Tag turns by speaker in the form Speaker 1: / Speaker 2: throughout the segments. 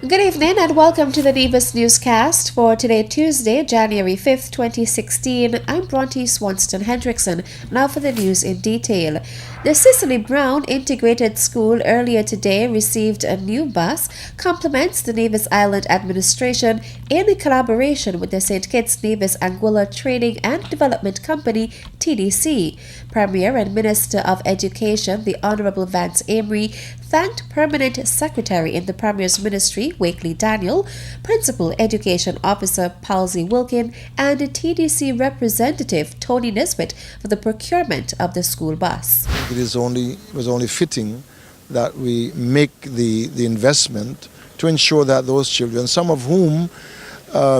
Speaker 1: Good evening and welcome to the Nevis Newscast for today, Tuesday, January 5th, 2016. I'm Bronte Swanston Hendrickson. Now for the news in detail. The Cicely Brown Integrated School earlier today received a new bus, complements the Nevis Island Administration in collaboration with the St. Kitts Nevis Anguilla Training and Development Company, TDC. Premier and Minister of Education, the Honorable Vance Amory, thanked Permanent Secretary in the Premier's Ministry, Wakely Daniel, Principal Education Officer Palsy Wilkin, and TDC Representative Tony Nisbet for the procurement of the school bus.
Speaker 2: It was only fitting that we make the investment to ensure that those children, some of whom,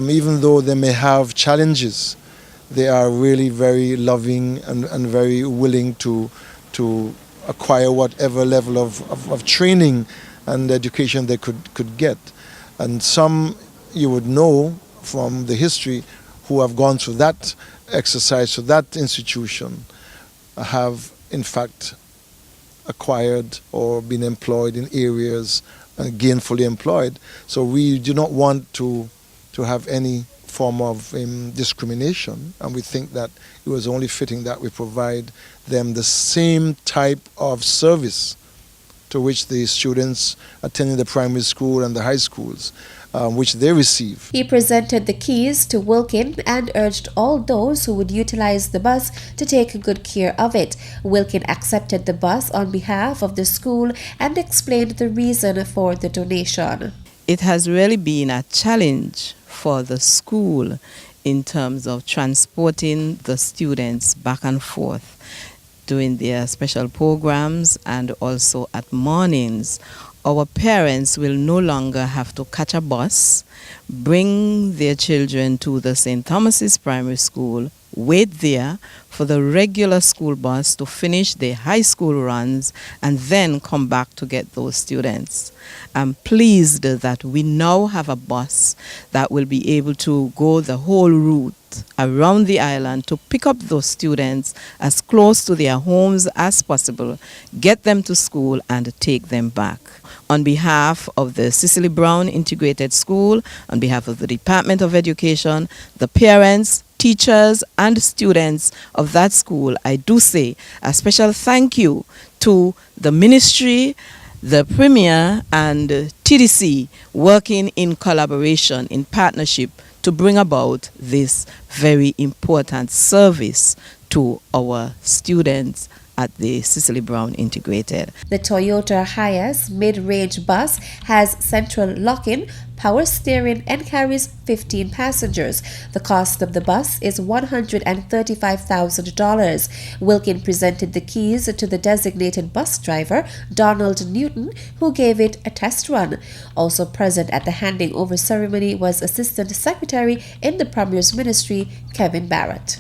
Speaker 2: even though they may have challenges, they are really very loving and very willing to acquire whatever level of training and education they could get. And some, you would know from the history, who have gone through that exercise, so that institution, have in fact acquired or been employed in areas and gainfully employed. So we do not want to have any form of discrimination, and we think that it was only fitting that we provide them the same type of service to which the students attending the primary school and the high schools, which they receive.
Speaker 1: He presented the keys to Wilkin and urged all those who would utilize the bus to take good care of it. Wilkin accepted the bus on behalf of the school and explained the reason for the donation.
Speaker 3: It has really been a challenge for the school in terms of transporting the students back and forth doing their special programs and also at mornings. Our parents will no longer have to catch a bus, bring their children to the St. Thomas's Primary School, wait there for the regular school bus to finish their high school runs and then come back to get those students. I'm pleased that we now have a bus that will be able to go the whole route around the island to pick up those students as close to their homes as possible, get them to school and take them back. On behalf of the Cicely Brown Integrated School, on behalf of the Department of Education, the parents, teachers and students of that school, I do say a special thank you to the ministry, the Premier and TDC working in collaboration, in partnership to bring about this very important service to our students at the Cicely Brown Integrated.
Speaker 1: The Toyota Hiace mid-range bus has central lock-in, power steering and carries 15 passengers. The cost of the bus is $135,000. Wilkin presented the keys to the designated bus driver, Donald Newton, who gave it a test run. Also present at the handing over ceremony was Assistant Secretary in the Premier's Ministry, Kevin Barrett.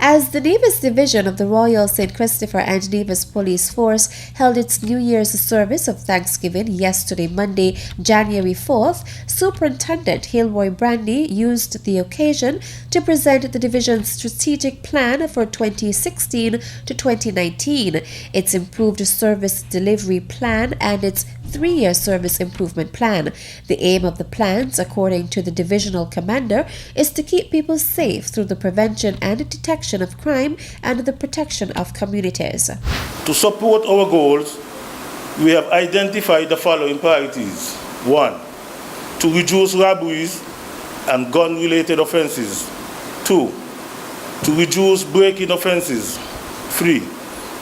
Speaker 1: As the Nevis Division of the Royal St. Christopher and Nevis Police Force held its New Year's service of Thanksgiving yesterday, Monday, January 4th, Superintendent Hilroy Brandy used the occasion to present the division's strategic plan for 2016 to 2019, its improved service delivery plan, and its 3-year service improvement plan. The aim of the plans, according to the divisional commander, is to keep people safe through the prevention and detection of crime and the protection of communities.
Speaker 4: To support our goals, we have identified the following priorities. 1. To reduce robberies and gun-related offenses. 2. To reduce break-in offenses. 3.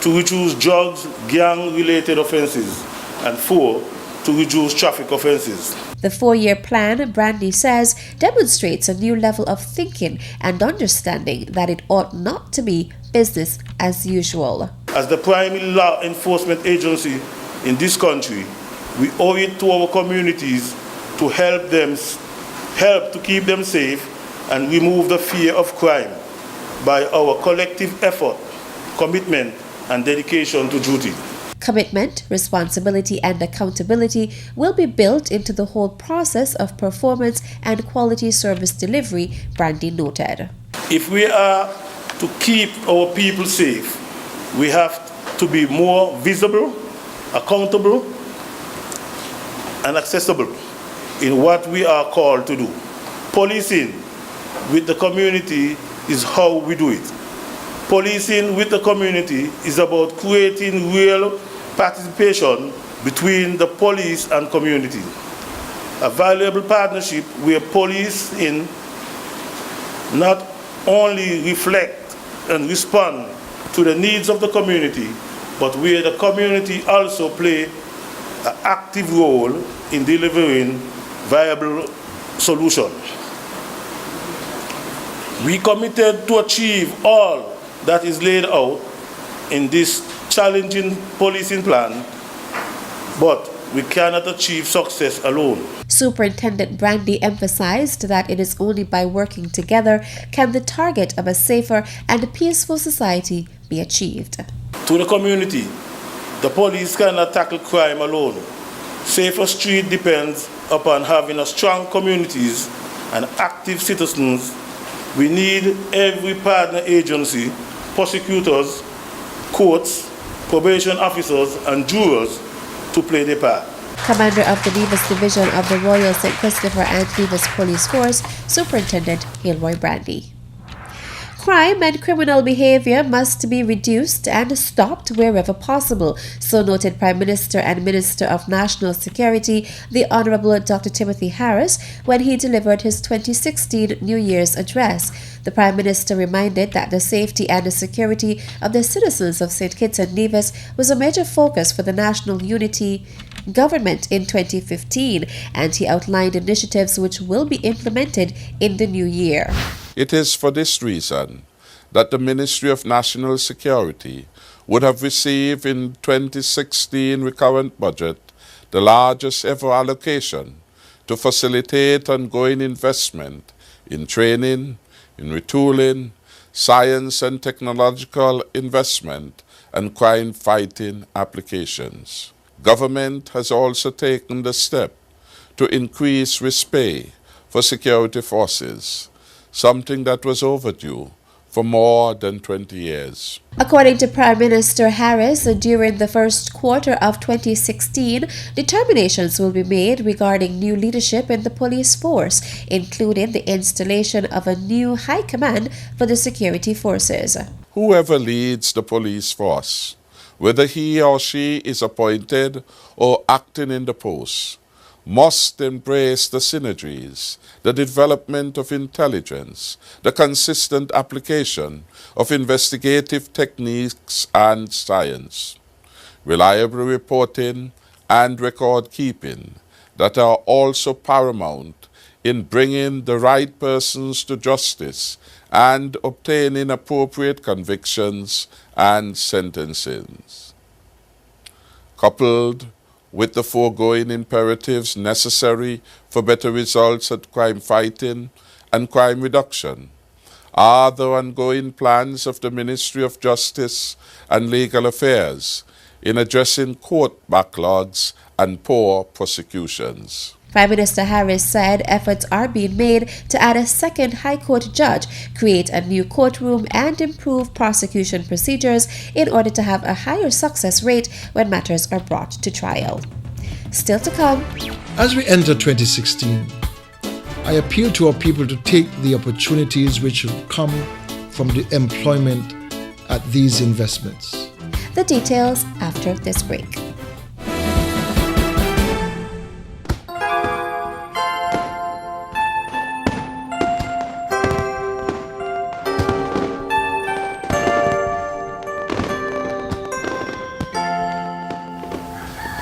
Speaker 4: To reduce drugs, gang-related offenses. And 4, to reduce traffic offenses.
Speaker 1: The 4-year plan, Brandy says, demonstrates a new level of thinking and understanding that it ought not to be business as usual.
Speaker 4: As the primary law enforcement agency in this country, we owe it to our communities to help to keep them safe and remove the fear of crime by our collective effort, commitment, and dedication to duty.
Speaker 1: Commitment, responsibility, and accountability will be built into the whole process of performance and quality service delivery, Brandy noted.
Speaker 4: If we are to keep our people safe, we have to be more visible, accountable, and accessible in what we are called to do. Policing with the community is how we do it. Policing with the community is about creating real participation between the police and community. A valuable partnership where policing not only reflect and respond to the needs of the community, but where the community also play an active role in delivering viable solutions. We committed to achieve all that is laid out in this challenging policing plan, but we cannot achieve success alone.
Speaker 1: Superintendent Brandy emphasized that it is only by working together can the target of a safer and peaceful society be achieved.
Speaker 4: To the community, the police cannot tackle crime alone. Safer street depends upon having a strong communities and active citizens. We need every partner agency, prosecutors, courts, probation officers, and jurors to play their part.
Speaker 1: Commander of the Nevis Division of the Royal St. Christopher and Nevis Police Force, Superintendent Gilroy Brandy. Crime and criminal behavior must be reduced and stopped wherever possible, so noted Prime Minister and Minister of National Security, the Honorable Dr. Timothy Harris, when he delivered his 2016 New Year's address. The Prime Minister reminded that the safety and the security of the citizens of St. Kitts and Nevis was a major focus for the national unity government in 2015, and he outlined initiatives which will be implemented in the new year.
Speaker 5: It is for this reason that the Ministry of National Security would have received in 2016 recurrent budget the largest ever allocation to facilitate ongoing investment in training, in retooling, science and technological investment, and crime-fighting applications. Government has also taken the step to increase risk pay for security forces, something that was overdue for more than 20 years.
Speaker 1: According to Prime Minister Harris, during the first quarter of 2016, determinations will be made regarding new leadership in the police force, including the installation of a new high command for the security forces.
Speaker 5: Whoever leads the police force, whether he or she is appointed or acting in the post, must embrace the synergies, the development of intelligence, the consistent application of investigative techniques and science, reliable reporting and record keeping that are also paramount in bringing the right persons to justice and obtaining appropriate convictions and sentences. Coupled with the foregoing imperatives necessary for better results at crime fighting and crime reduction are the ongoing plans of the Ministry of Justice and Legal Affairs in addressing court backlogs and poor prosecutions.
Speaker 1: Prime Minister Harris said efforts are being made to add a second High Court judge, create a new courtroom, and improve prosecution procedures in order to have a higher success rate when matters are brought to trial. Still to come.
Speaker 2: As we enter 2016, I appeal to our people to take the opportunities which will come from the employment at these investments.
Speaker 1: The details after this break.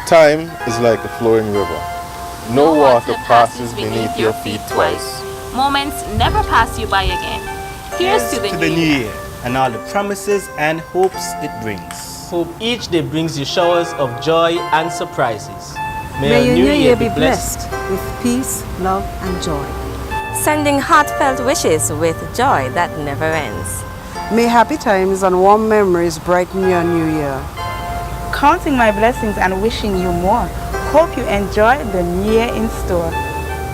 Speaker 6: Time is like a flowing river. No water passes beneath your feet twice.
Speaker 7: Moments never pass you by again. Here's to the new year
Speaker 8: and all the promises and hopes it brings.
Speaker 9: Hope each day brings you showers of joy and surprises.
Speaker 10: May your new year be blessed with peace, love, and joy.
Speaker 7: Sending heartfelt wishes with joy that never ends.
Speaker 10: May happy times and warm memories brighten your new year.
Speaker 11: Counting my blessings and wishing you more. Hope you enjoy the new year in store.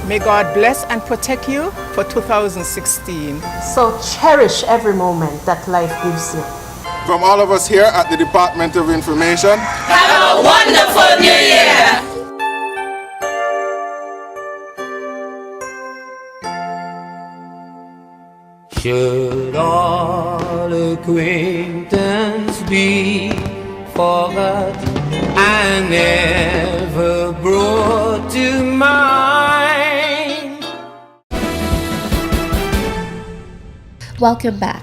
Speaker 12: May God bless and protect you for 2016.
Speaker 13: So cherish every moment that life gives you.
Speaker 6: From all of us here at the Department of Information,
Speaker 14: have a wonderful new year! Should all acquaintance be forgot, I never brought to mind.
Speaker 1: Welcome back.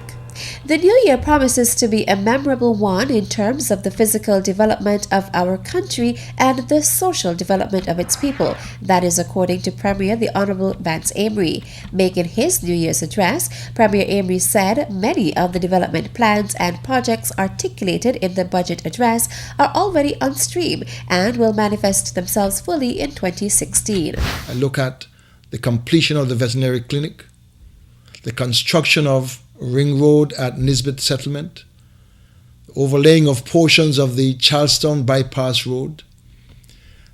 Speaker 1: The new year promises to be a memorable one in terms of the physical development of our country and the social development of its people. That is according to Premier the Honourable Vance Amory. Making his New Year's address, Premier Amory said many of the development plans and projects articulated in the budget address are already on stream and will manifest themselves fully in 2016.
Speaker 2: I look at the completion of the veterinary clinic, the construction of Ring Road at Nisbet Settlement, overlaying of portions of the Charlestown Bypass Road,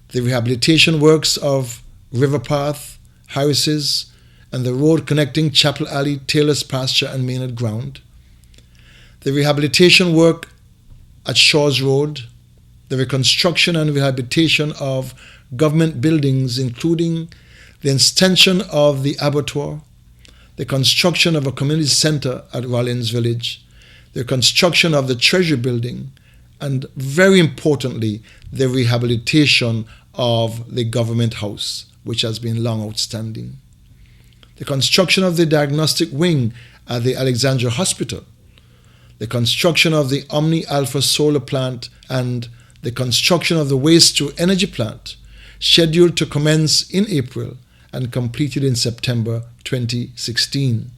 Speaker 2: the rehabilitation works of River Path, Harris's, and the road connecting Chapel Alley, Taylor's Pasture and Maynard Ground, the rehabilitation work at Shaw's Road, the reconstruction and rehabilitation of government buildings including the extension of the abattoir, the construction of a community centre at Rollins Village, the construction of the Treasury Building, and very importantly, the rehabilitation of the Government House, which has been long outstanding. The construction of the diagnostic wing at the Alexandra Hospital, the construction of the Omni Alpha solar plant, and the construction of the waste-to-energy plant, scheduled to commence in April and completed in September 2016.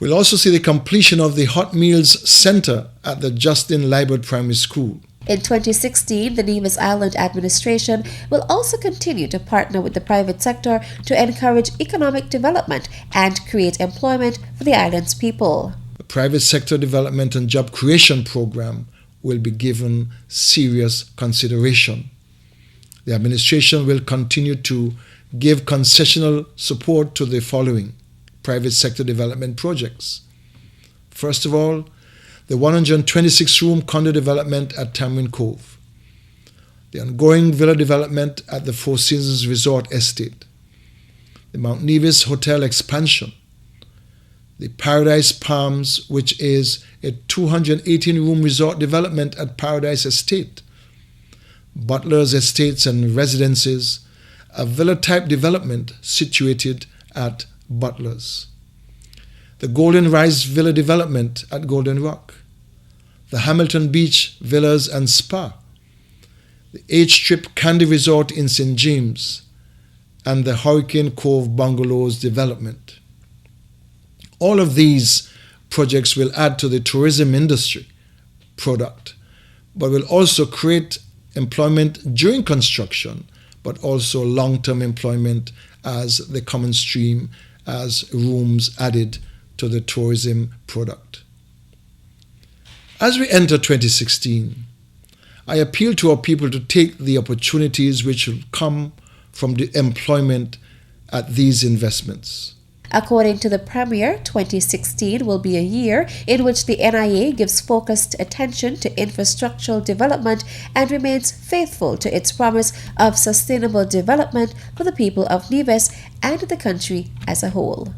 Speaker 2: We'll also see the completion of the Hot Meals Centre at the Justin Liebert Primary School.
Speaker 1: In 2016, the Nevis Island administration will also continue to partner with the private sector to encourage economic development and create employment for the island's people.
Speaker 2: The private sector development and job creation program will be given serious consideration. The administration will continue to give concessional support to the following private sector development projects. First of all, the 126-room condo development at Tamarind Cove, the ongoing villa development at the Four Seasons Resort Estate, the Mount Nevis Hotel expansion, the Paradise Palms, which is a 218-room resort development at Paradise Estate, Butler's Estates and Residences, a villa-type development situated at Butler's, the Golden Rise Villa development at Golden Rock, the Hamilton Beach Villas and Spa, the H-Strip Candy Resort in St. James, and the Hurricane Cove Bungalows development. All of these projects will add to the tourism industry product, but will also create employment during construction, but also long-term employment as the common stream as rooms added to the tourism product. As we enter 2016, I appeal to our people to take the opportunities which will come from the employment at these investments.
Speaker 1: According to the Premier, 2016 will be a year in which the NIA gives focused attention to infrastructural development and remains faithful to its promise of sustainable development for the people of Nevis and the country as a whole.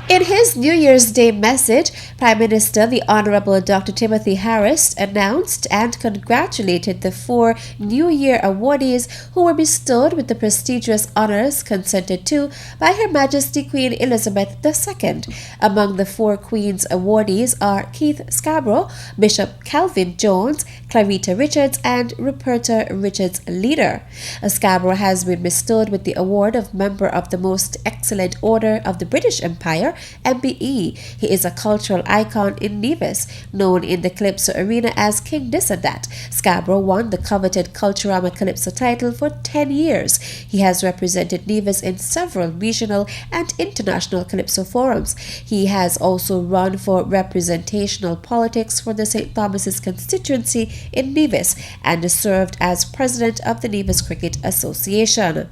Speaker 1: In his New Year's Day message, Prime Minister the Honourable Dr. Timothy Harris announced and congratulated the 4 New Year awardees who were bestowed with the prestigious honours consented to by Her Majesty Queen Elizabeth II. Among the 4 Queen's awardees are Keith Scarborough, Bishop Calvin Jones, Clarita Richards, and Ruperta Richards Leader. Scarborough has been bestowed with the award of Member of the Most Excellent Order of the British Empire, MBE. He is a cultural icon in Nevis, known in the Calypso arena as King This and That. Scarborough won the coveted Culturama Calypso title for 10 years. He has represented Nevis in several regional and international Calypso forums. He has also run for representational politics for the St. Thomas's constituency in Nevis and served as president of the Nevis Cricket Association.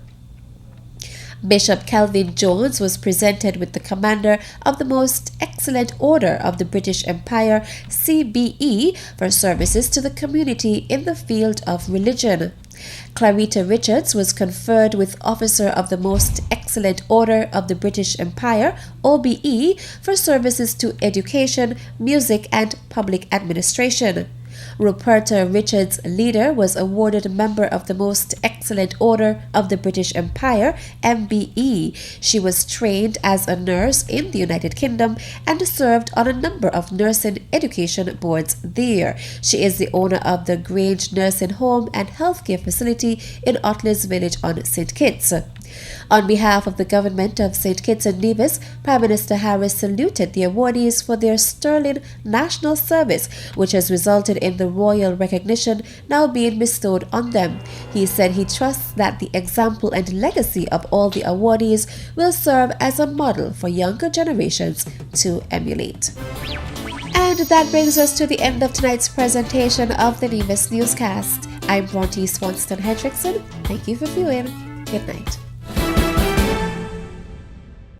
Speaker 1: Bishop Calvin Jones was presented with the Commander of the Most Excellent Order of the British Empire, CBE, for services to the community in the field of religion. Clarita Richards was conferred with Officer of the Most Excellent Order of the British Empire, OBE, for services to education, music, and public administration. Ruperta Richards' leader was awarded Member of the Most Excellent Order of the British Empire, MBE. She was trained as a nurse in the United Kingdom and served on a number of nursing education boards there. She is the owner of the Grange Nursing Home and Healthcare Facility in Otley's Village on St. Kitts. On behalf of the government of St. Kitts and Nevis, Prime Minister Harris saluted the awardees for their sterling national service, which has resulted in the royal recognition now being bestowed on them. He said he trusts that the example and legacy of all the awardees will serve as a model for younger generations to emulate. And that brings us to the end of tonight's presentation of the Nevis Newscast. I'm Bronte Swanston Hendrickson. Thank you for viewing. Good night.